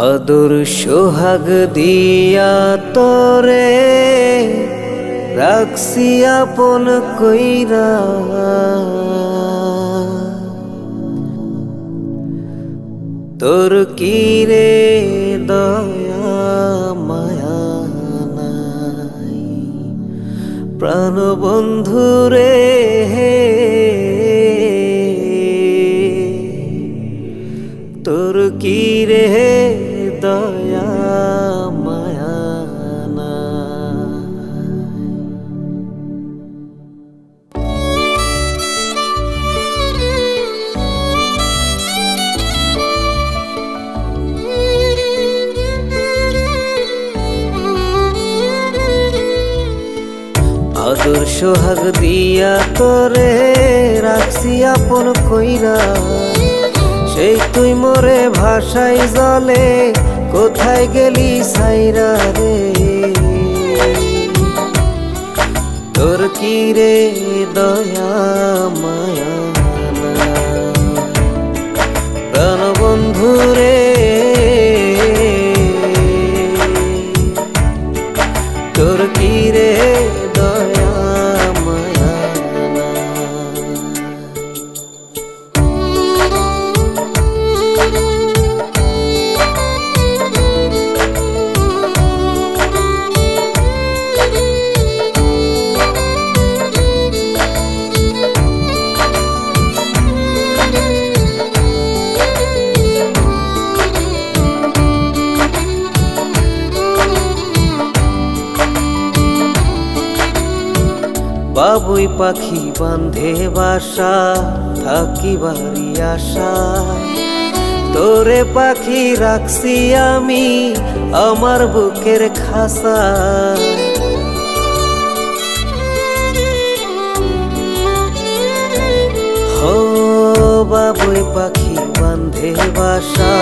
আদর সোহাগ দিয়া তোরে রাখছি আপন কইরা, তোর কি রে দয়া মায়া নাই প্রাণ বন্ধু রে, তোর কি রে দয়া মায়া নাই। আদর সোহাগ দিয়া তোরে রাখছি আপন কইরা, সেই তুই মোরে ভাষায় জলে কোথায় গেলি সাইরা রে, তোর কি রে দয়া মায়া প্রাণ বন্ধু রে, তোর কি রে দয়া মায়া। বাবুই পাখি বান্ধে বাসা থাকি বাড়ি আশা, তোরে পাখি রাখছি আমি আমার বুকের খাসা, হো বাবুই পাখি বান্ধে বাসা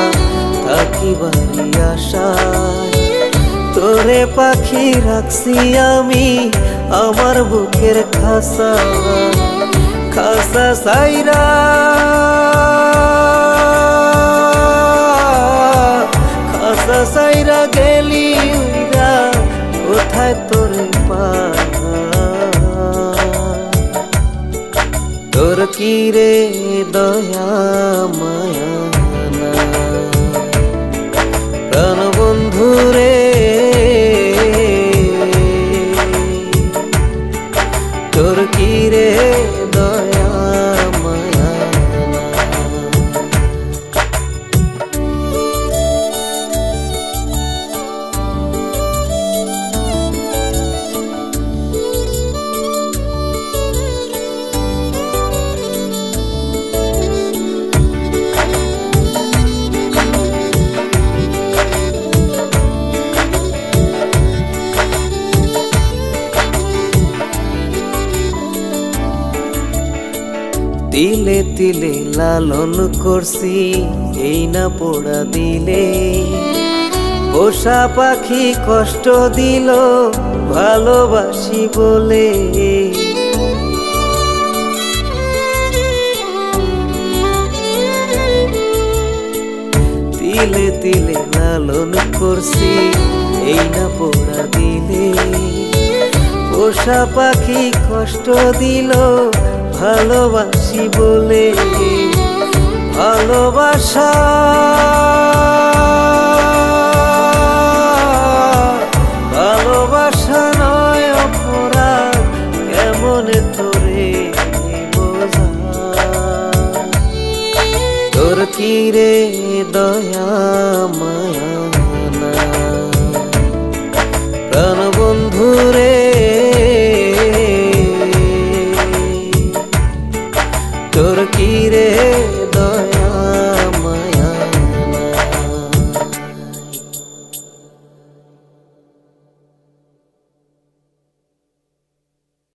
থাকি বাড়ি আশা, তোরে পাখি রাখছি আমি আমার বুকের খাসা, খাসা সাইরা খাসা সাইরা গেলি উইরা কোথায় তোরে পা, তোর কি রে দয়া মায়া প্রাণ বন্ধু রে, তোর কি রে দয়া মায়া। তিলে তিলে লালন করছি এই না পোড়া দিলে, পোষা পাখি কষ্ট দিল ভালোবাসি বলে, তিলে তিলে লালন করছি এই না পোড়া দিলে, পোষা পাখি কষ্ট দিল ভালোবাসি বলে, ভালোবাসা ভালোবাসা নয় অপরাধ কেমন তোরে বোঝা, তোর কি রে দয়া মা